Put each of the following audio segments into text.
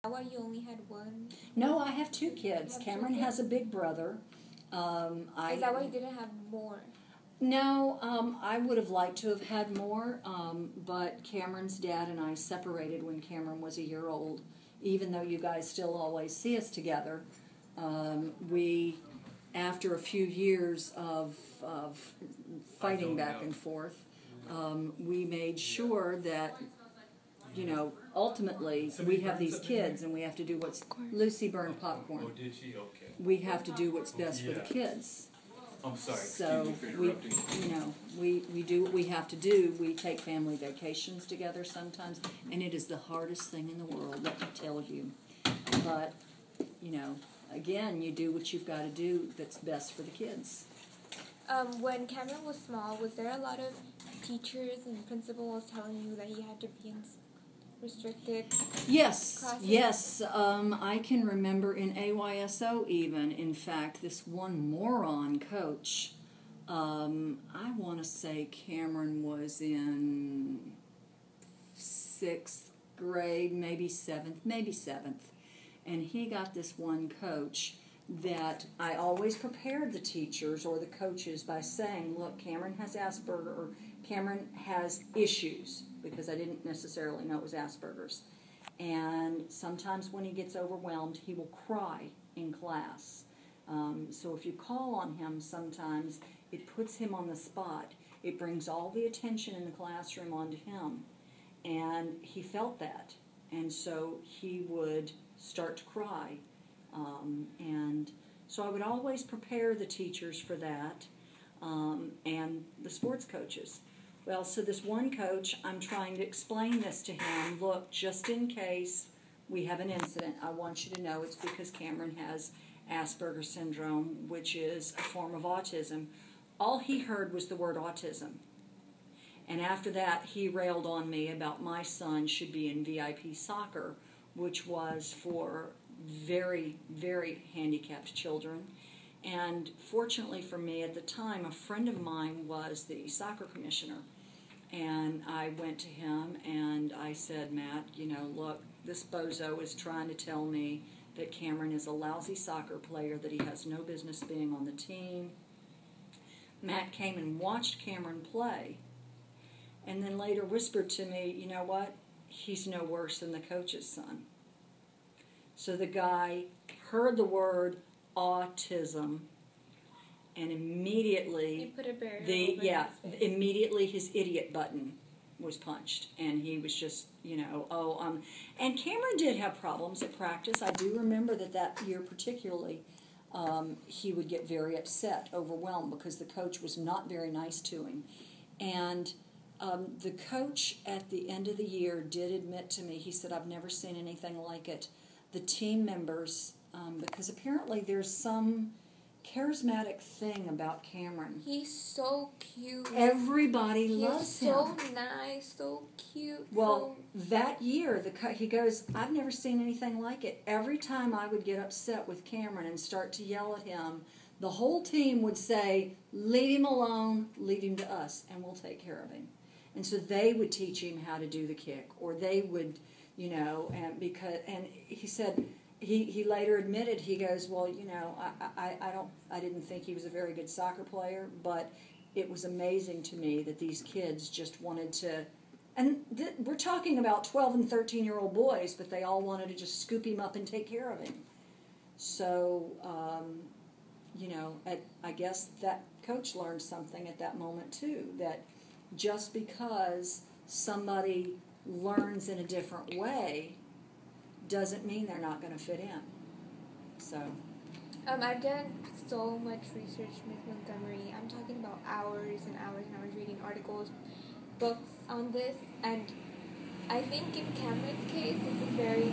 Why you only had one? No, I have two kids. Cameron has a big brother. Is that why you didn't have more? No, I would have liked to have had more, but Cameron's dad and I separated when Cameron was a year old. Even though you guys still always see us together, we, after a few years of fighting back and forth, we made sure that, you know, ultimately we have these kids and we have to do what's... Lucy burned popcorn. Oh, did she? Okay. We have to do what's best for the kids. I'm sorry. So we do what we have to do. We take family vacations together sometimes, and it is the hardest thing in the world, let me tell you. But, you know, again, you do what you've got to do that's best for the kids. When Cameron was small, was there a lot of teachers and principals telling you that he had to be in restricted classes? Yes. I can remember in AYSO even, in fact, this one moron coach, I want to say Cameron was in 6th grade, maybe 7th, and he got this one coach that I always prepared the teachers or the coaches by saying, look, Cameron has Asperger, or Cameron has issues, because I didn't necessarily know it was Asperger's. And sometimes when he gets overwhelmed, he will cry in class. So if you call on him sometimes, it puts him on the spot. It brings all the attention in the classroom onto him. And he felt that. And so he would start to cry. And so I would always prepare the teachers for that, and the sports coaches. Well, so this one coach, I'm trying to explain this to him. Look, just in case we have an incident, I want you to know it's because Cameron has Asperger's syndrome, which is a form of autism. All he heard was the word autism. And after that, he railed on me about my son should be in VIP soccer, which was for very, very handicapped children. And fortunately for me at the time, a friend of mine was the soccer commissioner. And I went to him and I said, Matt, you know, look, this bozo is trying to tell me that Cameron is a lousy soccer player, that he has no business being on the team. Matt came and watched Cameron play and then later whispered to me, you know what, he's no worse than the coach's son. So the guy heard the word autism, and immediately immediately his idiot button was punched, and he was just, you know, and Cameron did have problems at practice. I do remember that year particularly, he would get very upset, overwhelmed, because the coach was not very nice to him. And the coach at the end of the year did admit to me, he said, I've never seen anything like it. The team members, because apparently there's some charismatic thing about Cameron. He's so cute. Everybody loves him. He's so nice, so cute. Well, that year, he goes, I've never seen anything like it. Every time I would get upset with Cameron and start to yell at him, the whole team would say, leave him alone, leave him to us, and we'll take care of him. And so they would teach him how to do the kick, or they would, you know, and he said, he later admitted, he goes, well, you know, I didn't think he was a very good soccer player, but it was amazing to me that these kids just wanted to, and we're talking about 12 and 13-year-old boys, but they all wanted to just scoop him up and take care of him. So, you know, I guess that coach learned something at that moment too, that just because somebody learns in a different way doesn't mean they're not going to fit in. So I've done so much research, Ms. Montgomery. I'm talking about hours and hours and hours reading articles, books on this, and I think in Cameron's case, this is very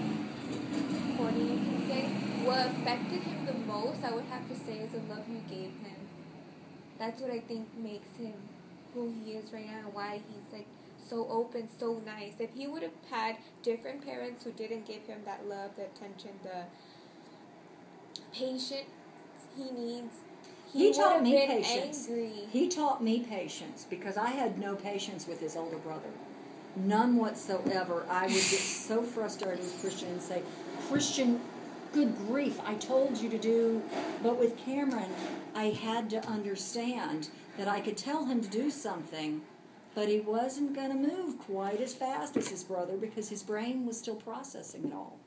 corny, you can say. What affected him the most, I would have to say, is the love you gave him. That's what I think makes him who he is right now, and why he's like so open, so nice. If he would have had different parents who didn't give him that love, the attention, the patience he needs, he taught me been patience. Angry. He taught me patience, because I had no patience with his older brother. None whatsoever. I would get so frustrated with Christian and say, Christian, good grief, I told you to do. But with Cameron, I had to understand that I could tell him to do something, but he wasn't going to move quite as fast as his brother because his brain was still processing it all.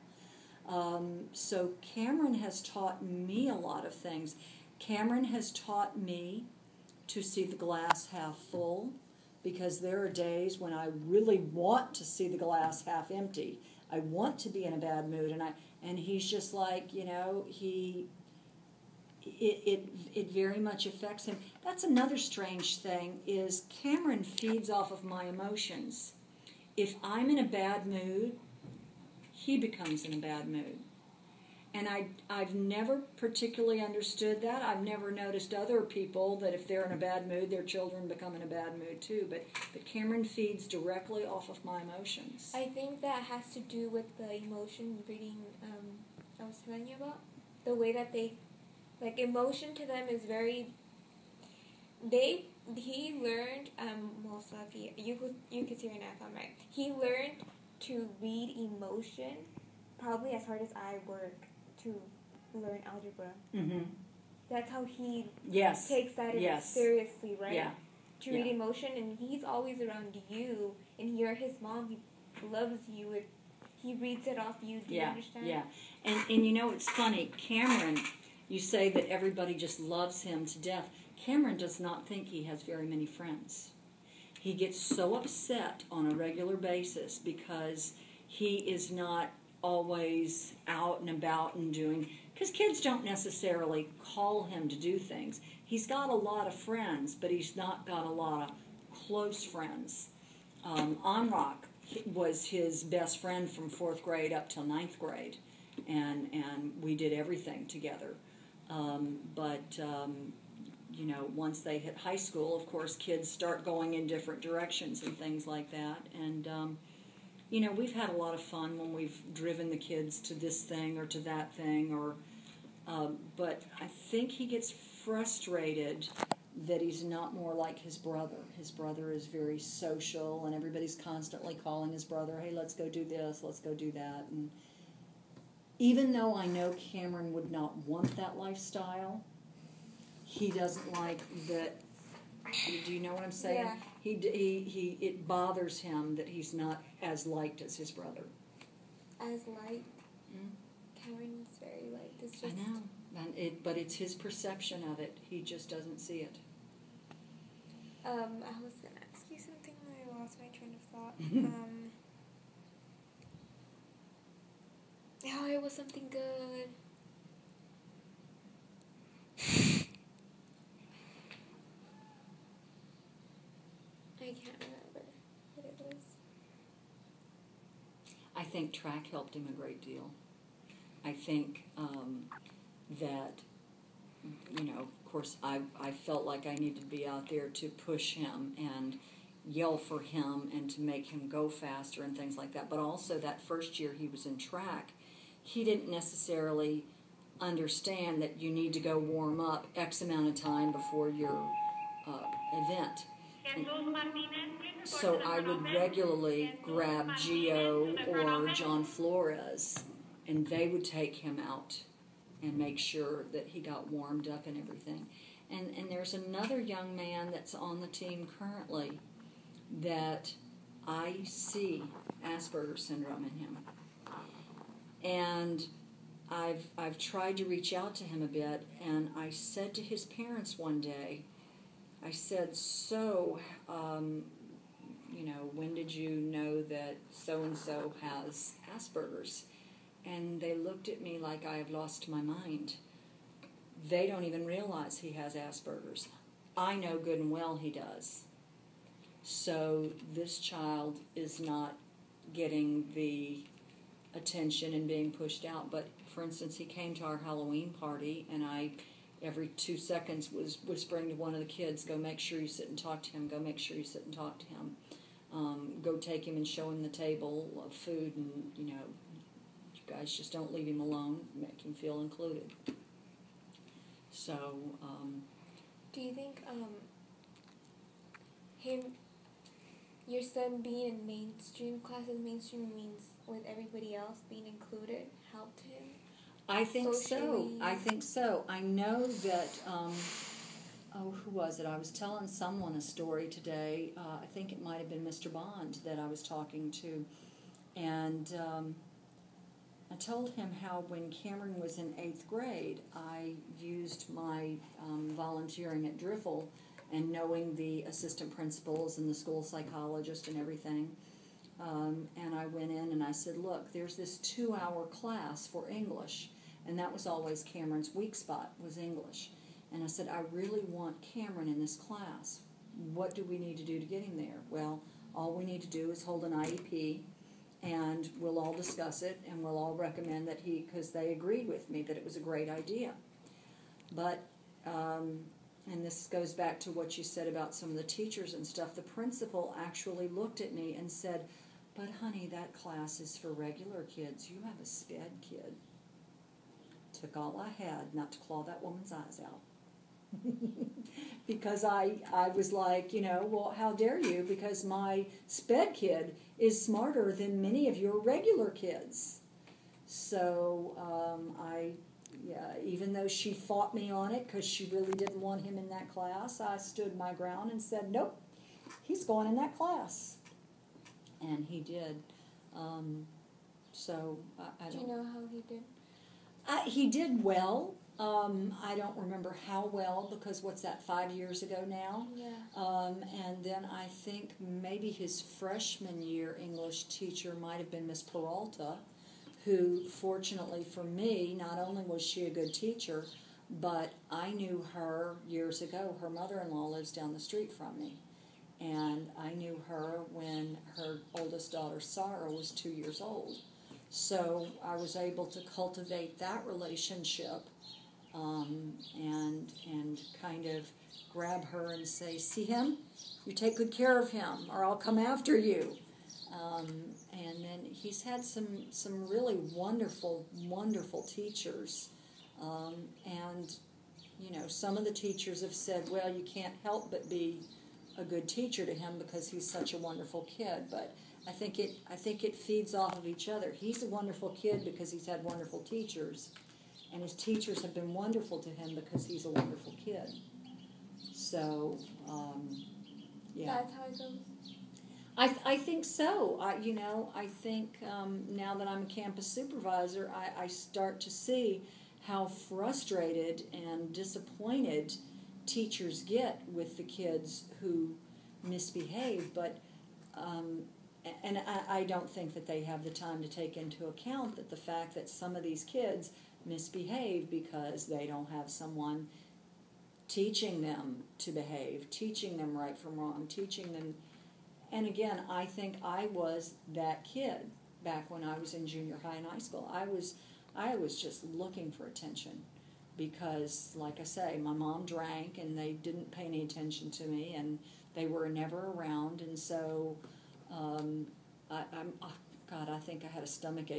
So Cameron has taught me a lot of things. Cameron has taught me to see the glass half full, because there are days when I really want to see the glass half empty. I want to be in a bad mood, and he's just like, it very much affects him. That's another strange thing, is Cameron feeds off of my emotions. If I'm in a bad mood, he becomes in a bad mood. And I've never particularly understood that. I've never noticed other people that if they're in a bad mood, their children become in a bad mood too. But Cameron feeds directly off of my emotions. I think that has to do with the emotion reading I was telling you about. The way that they, like, emotion to them is very, he learned, most likely, you could see right now if I'm right. He learned to read emotion probably as hard as I work to learn algebra. Mm-hmm. That's how he takes that seriously, right? Yeah. To read emotion, and he's always around you, and you're his mom. He loves you. He reads it off you. Do you understand? Yeah. And it's funny, Cameron, you say that everybody just loves him to death. Cameron does not think he has very many friends. He gets so upset on a regular basis because he is not always out and about and doing, because kids don't necessarily call him to do things. He's got a lot of friends, but he's not got a lot of close friends. Anrak was his best friend from 4th grade up till 9th grade, and we did everything together. Once they hit high school, of course, kids start going in different directions and things like that, and we've had a lot of fun when we've driven the kids to this thing or to that thing, but I think he gets frustrated that he's not more like his brother. His brother is very social, and everybody's constantly calling his brother, hey, let's go do this, let's go do that. And even though I know Cameron would not want that lifestyle, he doesn't like that. Do you know what I'm saying? Yeah. It bothers him that he's not as liked as his brother. As liked? Cameron's very liked. It's just... I know. But it's his perception of it. He just doesn't see it. I was going to ask you something and I lost my train of thought. It was something good. I can't remember what it was. I think track helped him a great deal. I think that, of course, I felt like I needed to be out there to push him and yell for him and to make him go faster and things like that. But also that first year he was in track, he didn't necessarily understand that you need to go warm up X amount of time before your event. And so I would regularly grab Gio or John Flores, and they would take him out and make sure that he got warmed up and everything. And there's another young man that's on the team currently that I see Asperger's syndrome in him. And I've tried to reach out to him a bit, and I said to his parents one day, I said, so, when did you know that so-and-so has Asperger's? And they looked at me like I have lost my mind. They don't even realize he has Asperger's. I know good and well he does. So this child is not getting the attention and being pushed out. But, for instance, he came to our Halloween party, and I, every 2 seconds, was whispering to one of the kids, go make sure you sit and talk to him, go make sure you sit and talk to him. Go take him and show him the table of food, and, you guys just don't leave him alone, make him feel included. So, do you think your son being in mainstream classes, mainstream means with everybody else being included, helped him? I think so. Socially. I think so. I know that, who was it? I was telling someone a story today. I think it might have been Mr. Bond that I was talking to. And I told him how when Cameron was in 8th grade, I used my volunteering at Driffle and knowing the assistant principals and the school psychologist and everything. And I went in and I said, look, there's this 2-hour class for English. And that was always Cameron's weak spot, was English. And I said, I really want Cameron in this class. What do we need to do to get him there? Well, all we need to do is hold an IEP, and we'll all discuss it, and we'll all recommend that because they agreed with me that it was a great idea. But, and this goes back to what you said about some of the teachers and stuff, the principal actually looked at me and said, but honey, that class is for regular kids. You have a SPED kid. Took all I had not to claw that woman's eyes out. Because I was like, well, how dare you? Because my SPED kid is smarter than many of your regular kids. So even though she fought me on it because she really didn't want him in that class, I stood my ground and said, nope, he's going in that class. And he did. So I don't... Do you know how he did? He did well. I don't remember how well, because what's that, 5 years ago now? Yeah. And then I think maybe his freshman year English teacher might have been Miss Peralta, who, fortunately for me, not only was she a good teacher, but I knew her years ago. Her mother-in-law lives down the street from me. And I knew her when her oldest daughter, Sarah, was 2 years old. So I was able to cultivate that relationship and kind of grab her and say, see him? You take good care of him or I'll come after you. And then he's had some really wonderful, wonderful teachers. And, some of the teachers have said, well, you can't help but be a good teacher to him because he's such a wonderful kid. But I think it feeds off of each other. He's a wonderful kid because he's had wonderful teachers, and his teachers have been wonderful to him because he's a wonderful kid. So, yeah. That's how it goes. I think so. I think now that I'm a campus supervisor, I start to see how frustrated and disappointed teachers get with the kids who misbehave, but and I don't think that they have the time to take into account that the fact that some of these kids misbehave because they don't have someone teaching them to behave, teaching them right from wrong, teaching them. And again, I think I was that kid back when I was in junior high and high school. I was just looking for attention because, like I say, my mom drank and they didn't pay any attention to me and they were never around, and so I think I had a stomach ache